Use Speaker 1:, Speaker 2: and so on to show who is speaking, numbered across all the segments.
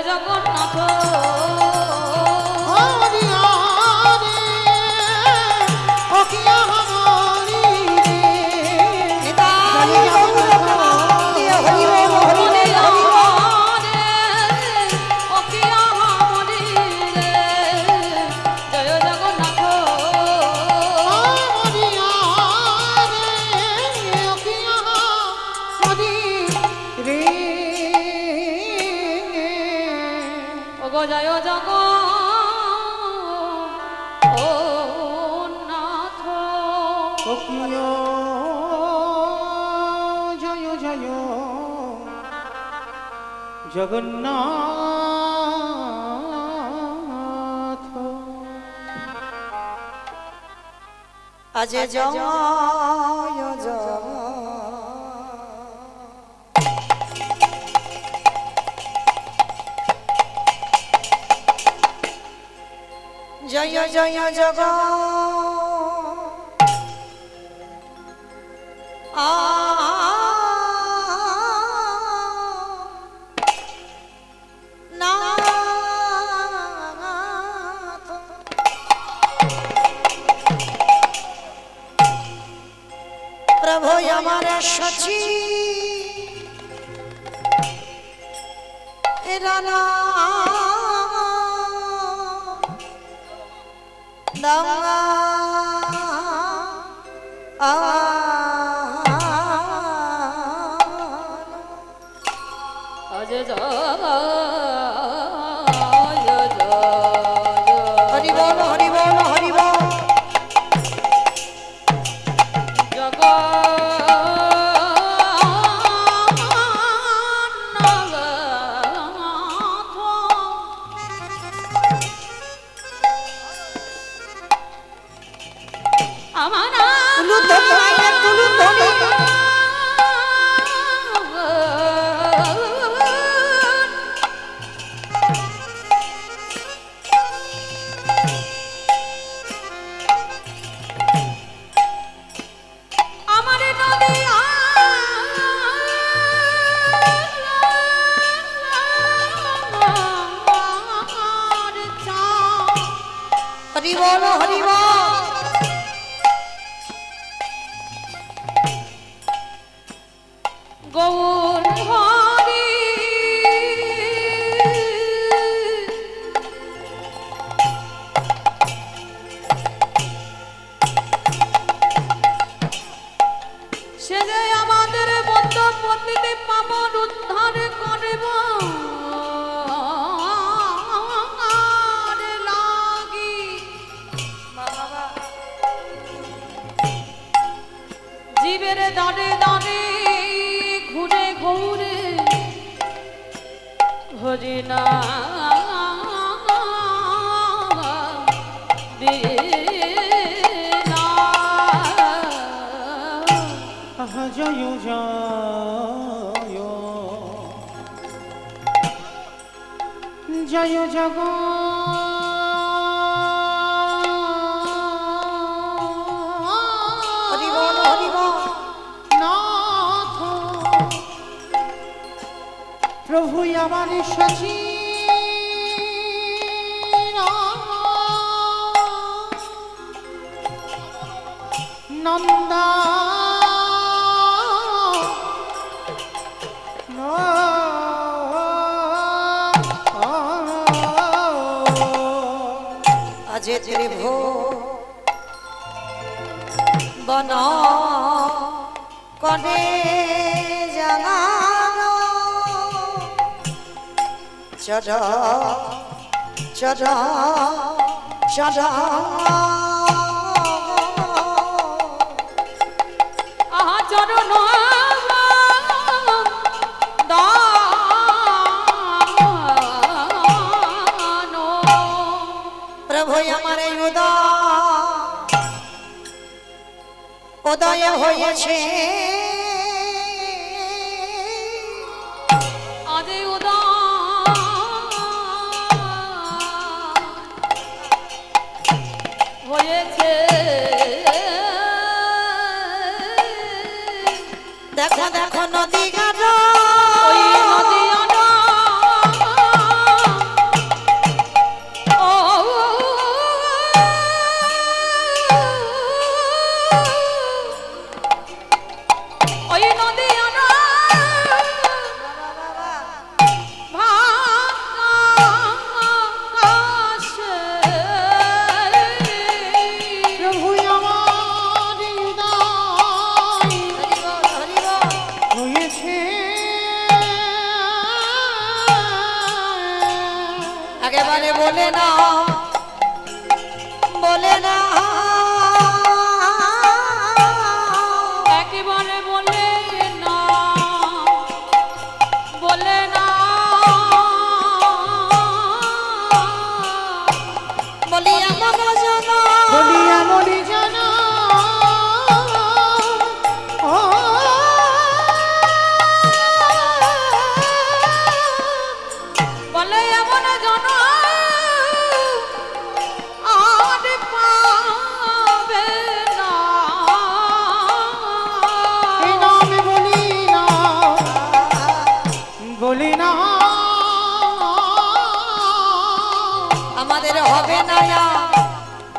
Speaker 1: জগন্নাথ
Speaker 2: হরি হরে ও কি হরি
Speaker 3: নিতাই গৌর প্রেমানন্দে হরি বল হরি বল হরি বল।
Speaker 1: জয় জগন্নাথ
Speaker 2: হরি হরে ও কি হরি রে
Speaker 1: ওগো জয় জগন্নাথ
Speaker 2: ও কি জয় জয় জগন্নাথ
Speaker 3: আজ জয় জয় জয় জগ প্রভু আমার সচি রানা দাঙ্গা
Speaker 1: আজ জয়
Speaker 3: হরি বল হরি বল হরি বল। তুলুন ধনি মাইয়া তুলুন ধনি। হরি বল হরি বল।
Speaker 1: গৌর হরি সে যে আমাদের বদ্ধ পতিতে পাবন উদ্ধার করব লাগি জীবের দাঁড়ে দাঁড়ে ঘুরে ঘুরে হরি না
Speaker 2: জয় জয় জয় জগ
Speaker 3: হরি বল হরি বল।
Speaker 2: নাথ প্রভু আমার সচি নন্দা
Speaker 3: আজে ত্রিভু বন কনে জাগানো চড় চড় চড়
Speaker 1: আহা চরণ
Speaker 3: প্রভু আমার উদয় হয়েছে
Speaker 1: আদে উদয় হয়েছে
Speaker 3: দেখো দেখো নদী ঘাট
Speaker 1: ওই নদী
Speaker 3: একেবারে বলে না বলে না
Speaker 1: একেবারে বলে না বলে না
Speaker 3: বলি আমার জানা
Speaker 2: বলিয়া মরি জানা ও
Speaker 1: বলে এমন জন আর পাবে না
Speaker 2: এই নাম বলি না
Speaker 3: আমাদের হবে না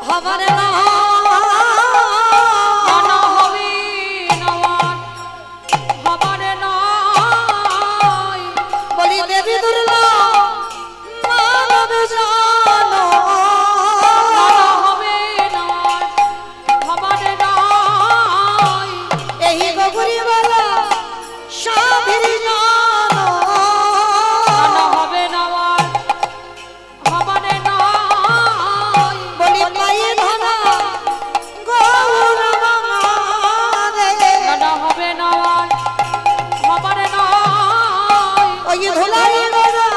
Speaker 3: হবে না
Speaker 1: না হবে না হবার নয়
Speaker 3: বলি দেবী দুর্গা মানব জানো
Speaker 1: না হবে না হবার নয়
Speaker 3: এই গগুরিওয়ালা সাধীর জানো
Speaker 1: না হবে না হবার নয়
Speaker 3: বলি পায়ে ধরা গৌর মামারে
Speaker 1: না হবে না হবার নয়
Speaker 3: ওই ধুলাই গড়া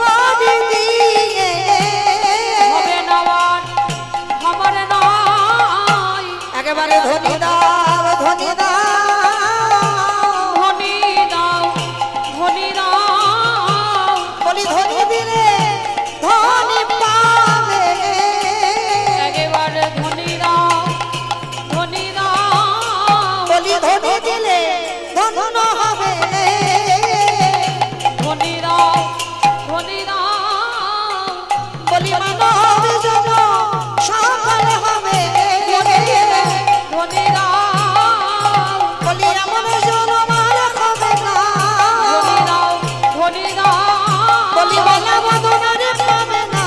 Speaker 3: গদি দিয়ে
Speaker 1: হবে না হবার নয়
Speaker 3: একেবারে ধনী দাও ধনী দাও
Speaker 1: ধনী দাও ধনী দাও
Speaker 3: বলি ধনী দিলে ধনী পাবে
Speaker 1: একেবারে ধনী দাও ধনী দাও
Speaker 3: বলি ধনী দিলে ধন হবে
Speaker 1: ধনী দাও ধনী দাও
Speaker 3: বলি মানব জন সফল হবে
Speaker 1: ধনী দাও
Speaker 3: বলি এমন জন মার হবে না
Speaker 1: ধনী দাও ধনী দাও
Speaker 3: বলি বলা বদনারে পাবে না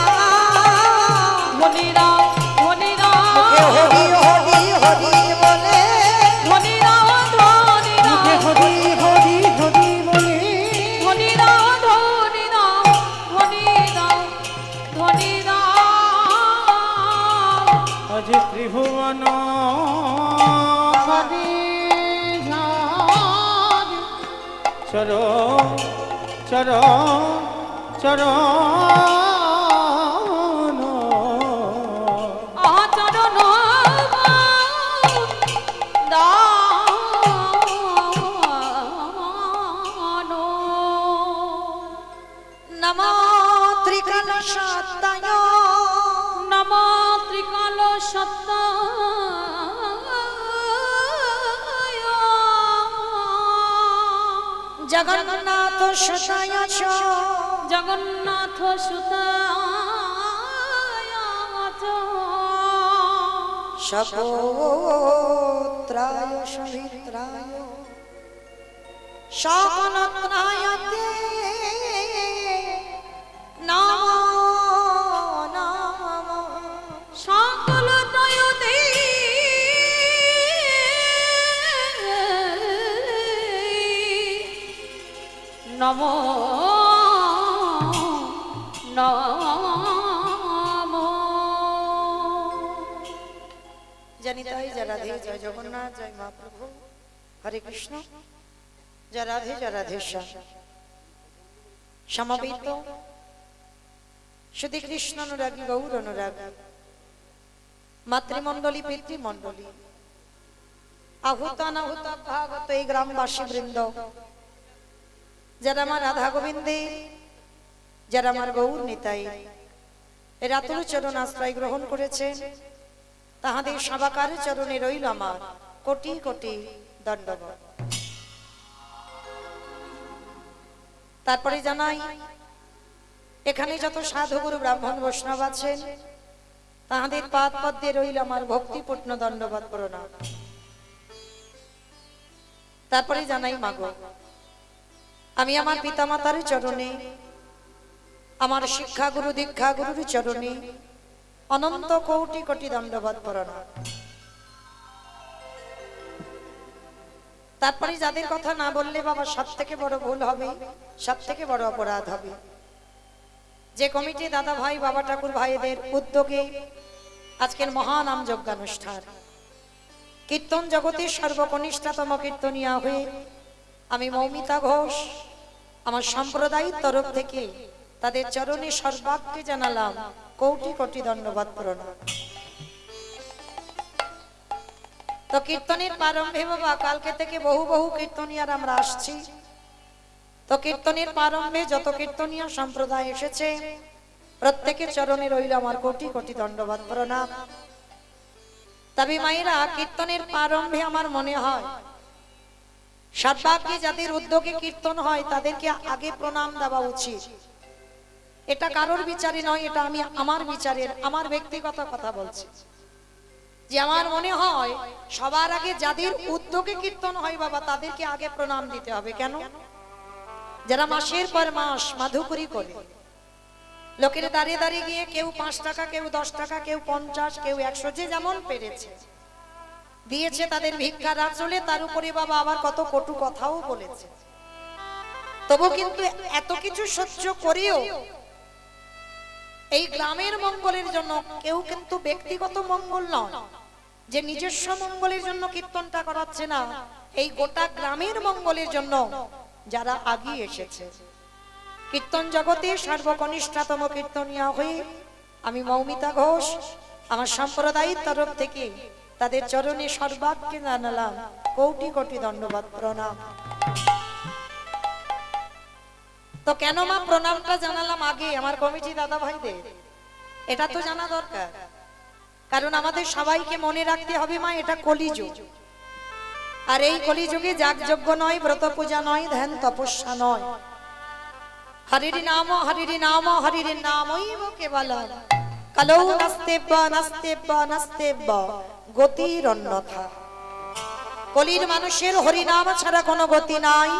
Speaker 1: ধনী দাও ধনী দাও
Speaker 3: হরি হরি হরি বলে
Speaker 1: ধনী দাও ধনী দাও
Speaker 2: মুখে হরি হরি হরি বলে
Speaker 1: ধনী দাও ধনী দাও ধনী দাও ধনী দাও
Speaker 2: আজ ত্রিভুবন হরি ঝাড় চর চর চরণ
Speaker 1: আচরণ দানো
Speaker 3: নম ত্রিকাল সত্তায়
Speaker 1: নম ত্রিকাল সত্য
Speaker 3: জগন্নাথ সুতায়
Speaker 1: জগন্নাথ সুতায়
Speaker 3: সপুত্রায় সবিত্রায় সকলত্রায় তে নমো নমো
Speaker 1: সকল দয়তে নম নম
Speaker 3: জানি তাই জয় রাধে জয় জগন্নাথ জয় মহাপ্রভু হরে কৃষ্ণ জয় রাধে শ্যাম সমবেত শুধু কৃষ্ণ অনুরাগী গৌর অনুরাগী মাতৃমণ্ডলী পিতৃমণ্ডলী আহুত অনাহুত ভাগত এই গ্রামবাসী বৃন্দ যারা আমার রাধা গোবিন্দে যারা আমার গৌর নিতাই এর আতুল চরণ আশ্রয় গ্রহণ করেছেন তাহাদের সবাকার চরণে রইল আমার কোটি কোটি দণ্ডবত। তারপরে জানাই এখানে যত সাধুগুরু ব্রাহ্মণ বৈষ্ণব আছেন তাহাদের পাদ পদ্মে রইল আমার ভক্তিপূর্ণ দণ্ডবত প্রণাম। তারপরে জানাই মাগো আমি আমার পিতামাতার চরণে আমার শিক্ষাগুরু দীক্ষাগুরুর চরণে অনন্ত কোটি কোটি দণ্ডবত প্রণাম। তারপরে যাদের কথা না বললে বাবা সব থেকে বড় ভুল হবে, সব থেকে বড় অপরাধ হবে। যে কমিটি দাদা ভাই বাবা ঠাকুর ভাইদের উদ্যোগে আজকের মহানাম যজ্ঞানুষ্ঠান, কীর্তন জগতের সর্বকনিষ্ঠতম কীর্তনিয়া হয়ে আমি মৌমিতা ঘোষ আমার সম্প্রদায়ের তরফ থেকে তাদের চরণে সর্বাগ্রে জানালাম কোটি কোটি ধন্যবাদ প্রণাম। তো কীর্তনের প্রারম্ভে বাবা কালকে থেকে বহু বহু কীর্তনিয়ার আমরা আসছি। তো কীর্তনের প্রারম্ভে যত কীর্তনিয়া সম্প্রদায় এসেছে প্রত্যেকের চরণে রইল আমার কোটি কোটি ধন্যবাদ প্রণাম। তবে মায়েরা, কীর্তনের প্রারম্ভে আমার মনে হয় সর্বাগ্রে যাদের উদ্যোগে কীর্তন হয় তাদেরকে আগে প্রণাম দেওয়া উচিত। এটা কারোর বিচারে নয়, এটা আমি আমার বিচারের, আমার ব্যক্তিগত কথা বলছি। যে আমার মনে হয় সবার আগে যাদের উদ্যোগে কীর্তন হয় বাবা তাদেরকে আগে প্রণাম দিতে হবে। কেন? যারা মাসের পর মাস মাধুকরী করে লোকের দাঁড়িয়ে দাঁড়িয়ে গিয়ে কেউ 5 টাকা, কেউ 10 টাকা, কেউ 50, কেউ 100, যে যেমন পেরেছে দিয়েছে তাদের ভিক্ষার আঁচলে, তার উপরে বাবা আবার কত কটু কথাও বলেছে। তবু কিন্তু এত কিছু সহ্য করেও এই গ্রামের মঙ্গলের জন্য কেউ কিন্তু ব্যক্তিগত মঙ্গল নয়, যে নিজস্ব মঙ্গলের জন্য কীর্তনটা করাচ্ছে না, এই গোটা গ্রামের মঙ্গলের জন্য যারা আগিয়ে এসেছে। কীর্তন জগতে সর্বকনিষ্ঠতম কীর্তনিয়া হয়ে আমি মৌমিতা ঘোষ আমার সম্প্রদায়ের তরফ থেকে তাদের চরণে সর্বাগ্রে জানালাম কোটি কোটি ধন্যবাদ প্রণাম। তো কেন মা প্রণামটা জানালাম আগে আমার কমিটি দাদা ভাইদের? এটা তো জানা দরকার, কারণ আমাদের সবাইকে মনে রাখতে হবে মা এটা কলিযুগ। আর এই কলিযুগে যাগযজ্ঞ নয়, ব্রত পূজা নয়, ধ্যান তপস্যা নয়, হরির নাম হরির নাম হরির নামৈব কেবলম কলৌ নাস্তেব্য নাস্তেব্য নাস্তেব্য গতির অন্যথা। কলির মানুষের হরি নাম ছাড়া কোনো গতি নাই,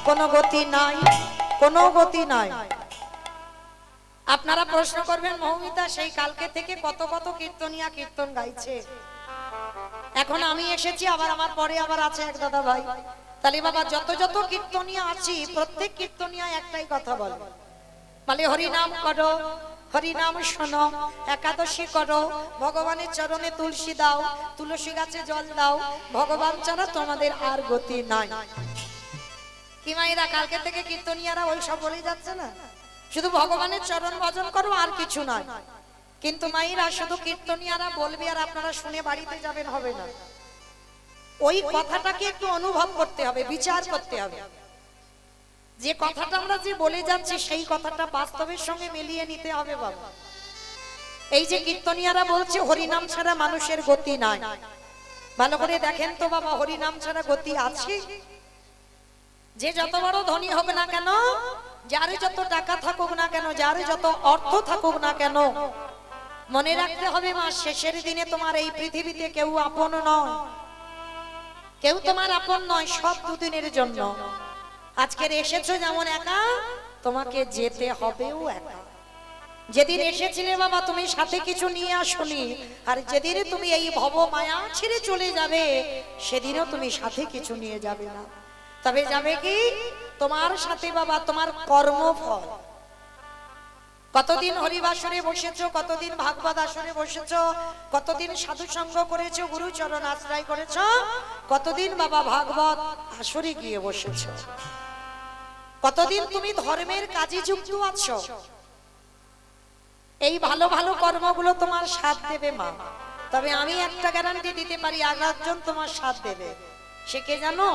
Speaker 3: কোনো গতি নাই, কোনো গতি নাই। আপনারা প্রশ্ন করবেন মৌমিতা সেই কালকে থেকে কত কত কীর্তনিয়া কীর্তন গাইছে, এখন আমি এসেছি আবার আমার পরে আবার আছে এক দাদা ভাই। তাহলে বাবা যত যত কীর্তনিয়া আছি প্রত্যেক কীর্তনিয়া একটাই কথা বলে, বলে হরি নাম করো, হরি নাম শোনো, একাদশী করো, ভগবানের চরণে তুলসী দাও, তুলসী গাছে জল দাও, ভগবান ছাড়া তোমাদের আর গতি নাই। কি মায়েরা, কালকে থেকে কীর্তনিয়ারা ওই সব বলেই যাচ্ছে না, শুধু ভগবানের চরণ ভজন করো আর কিছু নয়। কিন্তু মায়েরা শুধু কীর্তনিয়ারা বলবে আর আপনারা শুনে বাড়িতে যাবেন হবে না, ওই কথাটাকে একটু অনুভব করতে হবে, বিচার করতে হবে। যে কথাটা আমরা যে বলে যাচ্ছি সেই কথাটা বাস্তবের সঙ্গে মিলিয়ে নিতে হবে বাবা। এই যে কীর্তনিয়ারা বলছে হরিনাম ছাড়া মানুষের গতি নাই, ভালো করে দেখেন তো বাবা, হরিনাম ছাড়া গতি আছে? যে যত বড় ধনী হোক না কেন, যার যত টাকা থাকুক না কেন, যার যত অর্থ থাকুক না কেন, মনে রাখতে হবে মা শেষের দিনে তোমার এই পৃথিবীতে কেউ আপন নয়, কেউ তোমার আপন নয়, সব দুদিনের জন্য। আজকের এসেছো যেমন একা, তোমাকে যেতে হবেও একা। যেদিন এসেছিলে বাবা তুমি সাথে কিছু নিয়ে আসোনি, আর যেদিন তুমি এই ভব মায়া ছেড়ে চলে যাবে সেদিনও তুমি সাথে কিছু নিয়ে যাবে না। তবে যাবে কি তোমার সাথে বাবা তোমার কর্মফল। কতদিন হরিবাসরে বসেছো, কতদিন ভাগবত আসরে বসেছো, কতদিন সাধু সঙ্গ করেছো, গুরুচরণ আশ্রয় করেছো, কতদিন বাবা ভাগবত আসরে গিয়ে বসেছো, কতদিন তুমি ধর্মের কাজে যুক্ত আছো। এই ভালো ভালো কর্মগুলো তোমার সাথ দেবে মা। তবে আমি একটা গ্যারান্টি দিতে পারি, আরেকজন তোমার সাথ দেবে। সে কে জানো?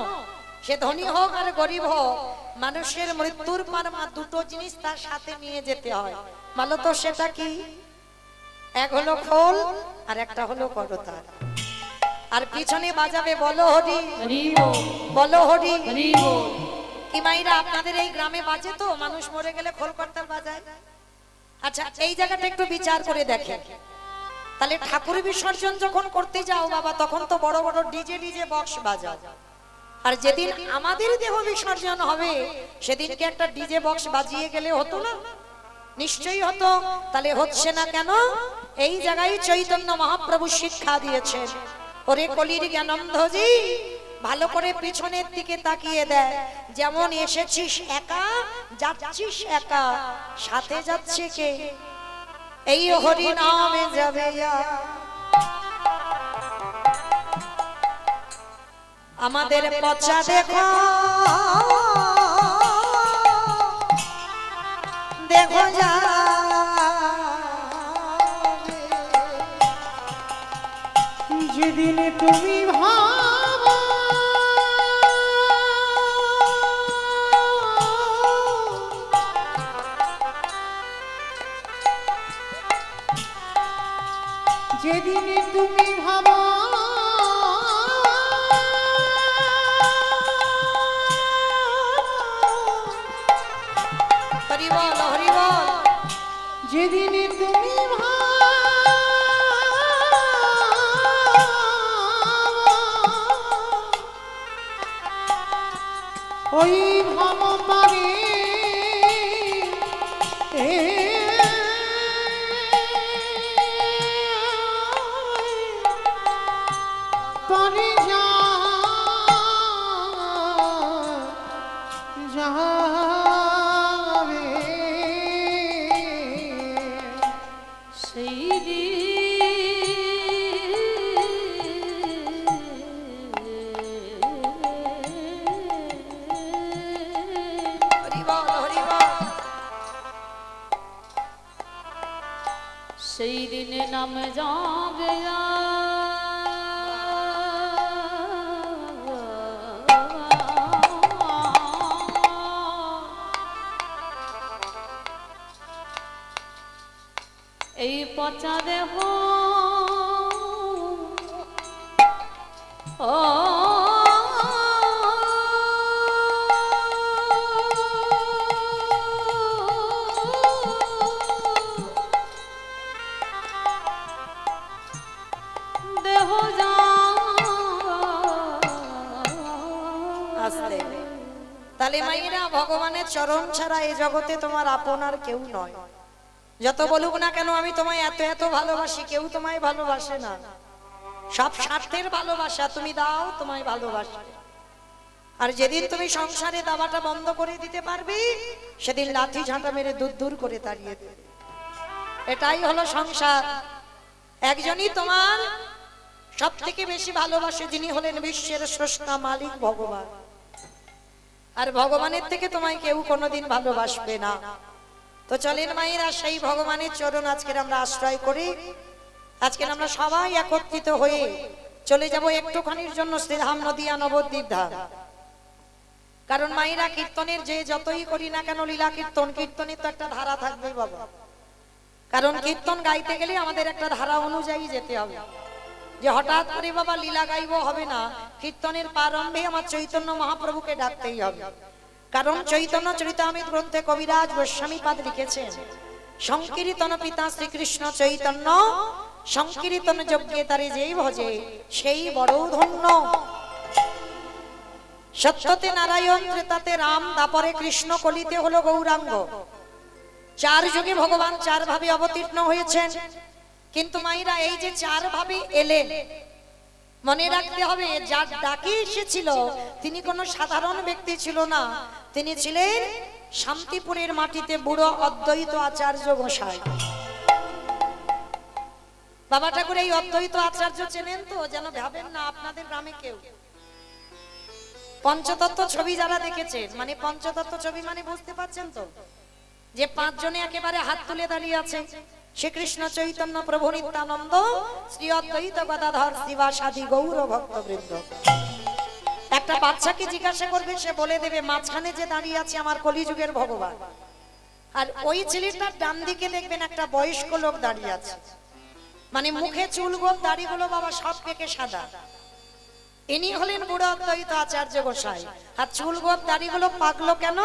Speaker 3: সে ধনী হোক আর গরিব হোক, মানুষের মৃত্যুর পর মা দুটো জিনিস তার সাথে নিয়ে যেতে হয়। বলো তো সেটা কি? এক হলো খোল আর একটা হলো করতাল, আর পিছনে বাজাবে বলো হরি বলো হরি। কি মাইরা আপনাদের এই গ্রামে বাজে তো? মানুষ মরে গেলে খোল করতাল বাজায়। আচ্ছা এই জায়গাটা একটু বিচার করে দেখেন, তাহলে ঠাকুর বিসর্জন যখন করতে যাও বাবা তখন তো বড় বড় ডিজে বক্স বাজাও, আর যেদিন আমাদের দেহ বিসর্জন হবে সেদিনকে একটা ডিজে বক্স বাজিয়ে গেলে হতো না? নিশ্চয়ই হতো। তাহলে হচ্ছে না কেন? এই জায়গায় চৈতন্য মহাপ্রভু শিক্ষা দিয়েছেন, ওরে কলির জ্ঞানন্ধজি ভালো করে পিছনের দিকে তাকিয়ে দেয়, যেমন এসেছিস একা যাচ্ছিস একা, সাথে যাচ্ছে কে? এই হরি নামে যাবে যা। আমাদের পচা দেখো দেখো যা,
Speaker 2: যেদিন তুমি ভাবো যেদিন তুমি ভাবো
Speaker 3: হরি বল হরি বল।
Speaker 2: যেদিন তুমি ওই ভাব পারে পারে যাবে
Speaker 1: সেই
Speaker 3: হরি বল হরি বল।
Speaker 1: সেই দিনে নাম যাবে এই পচা দেহ ও দেহ যা
Speaker 3: আস্তে। তাহলে মাইরা ভগবানের চরণ ছাড়া এই জগতে তোমার আপন আর কেউ নয়। যত বলুক না কেন আমি তোমায় এত এত ভালোবাসি, কেউ তোমায় ভালোবাসে না। সব স্বার্থের ভালোবাসা, তুমি দাও তোমায় ভালোবাসে। আর যেদিন তুমি সংসারে দাওয়াটা বন্ধ করে দিতে পারবে, সেদিন লাঠি ঝাঁটা মেরে দূর দূর করে তাড়িয়ে দেবে। এটাই হলো সংসার। একজনই তোমার সব থেকে বেশি ভালোবাসে, যিনি হলেন বিশ্বের স্রষ্টা মালিক ভগবান। আর ভগবানের থেকে তোমায় কেউ কোনোদিন ভালোবাসবে না। তো চলেন মায়েরা, সেই ভগবানের চরণ আজকের আমরা আশ্রয় করি। আজকের আমরা সবাই একত্রিত হয়ে চলে যাব একটুখানির জন্য শ্রীধাম নদিয়া নবদ্বীপ ধাম। কারণ মায়েরা কীর্তনের যে যতই করি না কেন, লীলা কীর্তন, কীর্তনের তো একটা ধারা থাকবে বাবা। কারণ কীর্তন গাইতে গেলে আমাদের একটা ধারা অনুযায়ী যেতে হবে। যে হঠাৎ করে বাবা লীলা গাইবো হবে না, কীর্তনের প্রারম্ভে আমার চৈতন্য মহাপ্রভুকে ডাকতেই হবে। কারণ চৈতন্য চরিতামৃত গ্রন্থে কবিরাজ গোস্বামীপাদ লিখেছেন, সংকীর্তন পিতা শ্রীকৃষ্ণ চৈতন্য, সংকীর্তন যজ্ঞে তারে যেই ভজে সেই বড় ধন্য। সত্যতে নারায়ণ, ত্রেতাতে রাম, দাপরে কৃষ্ণ, কলিতে হলো গৌরাঙ্গ। চার যুগে ভগবান চার ভাবে অবতীর্ণ হয়েছেন। কিন্তু মাইরা এই যে চার ভাবে এলেন, মনে রাখতে হবে যার ডাকে এসেছিল তিনি কোনো সাধারণ ব্যক্তি ছিল না। তিনি ছিলেন শান্তিপুরের মাটিতে বুড়ো অদ্বৈত আচার্য গোসাই। বাবা ঠাকুর এই অদ্বৈত আচার্য চেনেন তো? যেন ভাবেন না আপনাদের গ্রামে কেউ। পঞ্চতত্ত্ব ছবি যারা দেখেছেন, মানে পঞ্চতত্ত্ব ছবি মানে বুঝতে পারছেন তো, যে পাঁচজনে একেবারে হাত তুলে দাঁড়িয়ে আছে। শ্রীকৃষ্ণ চৈতন্য প্রভু নিত্যানন্দ, শ্রী অদ্বৈত গদাধর শ্রীবাসাদি গৌর ভক্তবৃন্দ। একটা বাচ্চাকে জিজ্ঞাসা করবে, সে বলে দেবে মাঝখানে যে দাঁড়িয়ে আছে আমার কলিযুগের ভগবান। আর ওই ছেলেটার ডান দিকে দেখবেন একটা বয়স্ক লোক দাঁড়িয়ে আছে, মানে মুখে চুলগোল দাড়িগুলো বাবা সব পেকে সাদা। ইনি হলেন বুড়ো অদ্বৈত আচার্য গোসাই। আর চুলগোল দাড়িগুলো পাকলো কেন?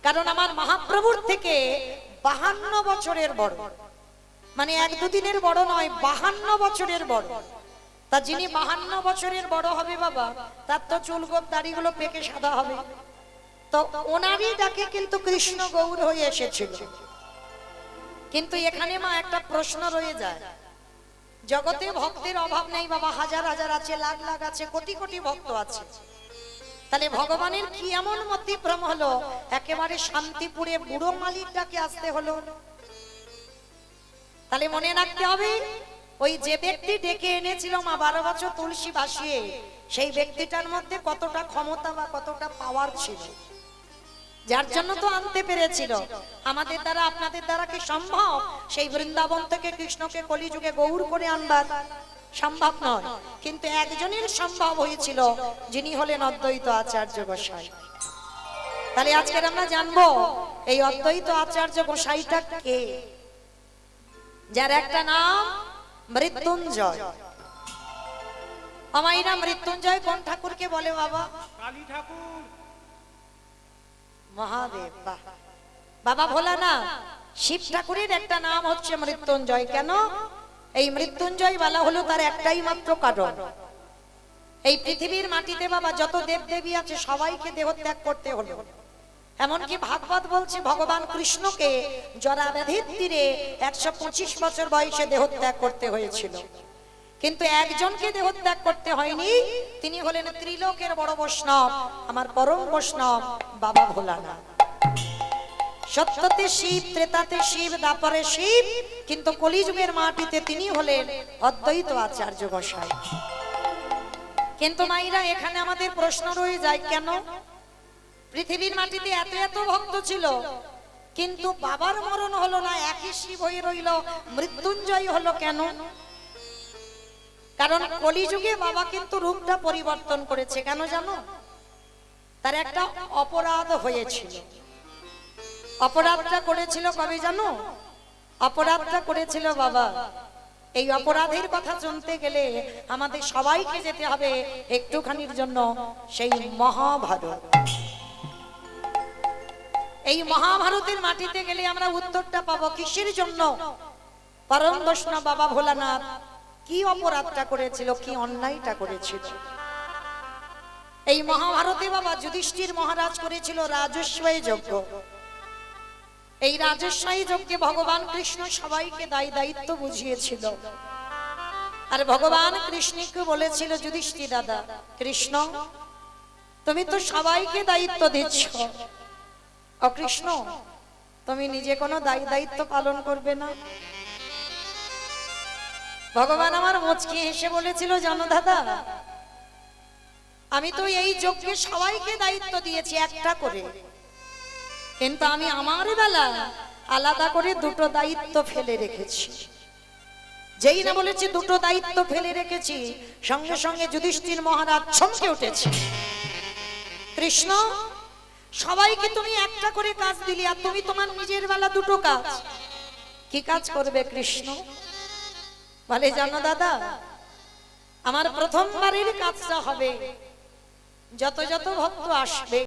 Speaker 3: কারণ আমার মহাপ্রভুর থেকে 52 বছরের বড়, মানে এক দুদিনের বড় নয়, 52 বছরের বড়। তা যিনি 52 বছরের বড় হবে বাবা, তার তো চুলগোপ দাড়িগুলো পেকে সাদা হবে। তো ওনারই ডাকে কিন্তু কৃষ্ণ গৌর হয়ে এসেছিল। কিন্তু এখানে মা একটা প্রশ্ন রয়ে যায়, জগতে ভক্তের অভাব নেই বাবা, হাজার হাজার আছে, লাখ লাখ আছে, কোটি কোটি ভক্ত আছে। তাহলে ভগবানের কি এমন মতিভ্রম হলো একেবারে শান্তিপুরে বুড়ো মালিকটাকে আসতে হলো? তাহলে মনে রাখতে হবে, ওই যে ব্যক্তি ডেকে এনেছিল মা 12 বছর তুলসী ভাসিয়ে, সেই ব্যক্তিটার মধ্যে কতটা ক্ষমতা বা কতটা পাওয়ার ছিল, যার জন্য তো আনতে পেরেছিল। আমাদের দ্বারা আপনাদের দ্বারা কি সম্ভব সেই বৃন্দাবন থেকে কৃষ্ণকে কলিযুগে গৌর করে আনবার? সম্ভব নয়। কিন্তু একজনের সম্ভব হয়েছিল, যিনি হলেন অদ্বৈত আচার্য গোসাই। তাহলে আজকে আমরা জানবো এই অদ্বৈত আচার্য গোসাইটা কে, যার একটা নাম মৃত্যুঞ্জয়। আমাইরা মৃত্যুঞ্জয় কোন ঠাকুরকে বলে বাবা?
Speaker 2: কালী ঠাকুর।
Speaker 3: মহাদেব। বাহ, বাবা ভোলা না, শিব ঠাকুরের একটা নাম হচ্ছে মৃত্যুঞ্জয়। কেন এই মৃত্যুঞ্জয় বলা হলো? তার একটাই মাত্র কারণ, এই পৃথিবীর মাটিতে বাবা যত দেব দেবী আছে সবাইকে দেহত্যাগ করতে হলো। এমনকি ভাগবত বলছে ভগবান কৃষ্ণকে জরা ব্যাধির তীরে 125 বছর বয়সে দেহত্যাগ করতে হয়েছিল, কিন্তু একজনকে দেহত্যাগ করতে হয়নি, তিনি হলেন ত্রিলোকের বড় বৈষ্ণব, আমার পরম বৈষ্ণব বাবা ভোলানাথ। সত্যতে শিব, ত্রেতাতে শিব, দ্বাপরে শিব, কিন্তু কলিযুগের মাটিতে তিনি হলেন অদ্বৈত আচার্য গোসাই। কিন্তু মাইরা এখানে আমাদের প্রশ্ন রয়ে যায়, কেন পৃথিবীর মাটিতে এত এত ভক্ত ছিল কিন্তু বাবার মরণ হলো না, একই শিব হয়ে রইল, মৃত্যুঞ্জয় হলো কেন? কারণ কলিযুগে বাবা কিন্তু রূপটা পরিবর্তন করেছে। কেন জানো? তার একটা অপরাধ হয়েছিল। অপরাধটা করেছিল কবে জানো? অপরাধটা করেছিল বাবা, এই অপরাধের কথা শুনতে গেলে আমাদের সবাইকে যেতে হবে একটুখানির জন্য সেই মহাভারত। এই মহাভারতের মাটিতে গেলে আমরা উত্তরটা পাবো কিসের জন্য পরম বৈষ্ণব বাবা ভোলানাথ কি অপরাধটা করেছিল, কি অন্যায়টা করেছিল। এই মহাভারতে বাবা যুধিষ্ঠির মহারাজ করেছিল রাজস্বী যজ্ঞ। এই রাজস্বী যজ্ঞে ভগবান কৃষ্ণ সবাইকে দায়িত্ব বুঝিয়েছিল, আর ভগবান কৃষ্ণকে বলেছিল, যুধিষ্ঠির দাদা কৃষ্ণ তুমি তো সবাইকে দায়িত্ব দিচ্ছ, ও কৃষ্ণ তুমি নিজে কোনো দায়িত্ব পালন করবে না? ভগবান আমার মুচকি হেসে বলেছিল, জানো দাদা আমি তো এই যজ্ঞে সবাইকে দায়িত্ব দিয়েছি একটা করে, কিন্তু আমি আমার বেলা আলাদা করে দুটো দায়িত্ব ফেলে রেখেছি। যেই না বলেছি দুটো দায়িত্ব ফেলে রেখেছি, সঙ্গে সঙ্গে যুধিষ্ঠির মহারাজ চমকে উঠেছে। কৃষ্ণ সবাইকে তুমি একটা করে কাজ দিলে, আর তুমি তোমার নিজের বেলা দুটো কাজ, কি কাজ করবে কৃষ্ণ? বলে জানো দাদা আমার প্রথমবারের কাজটা হবে যত যত ভক্ত আসবে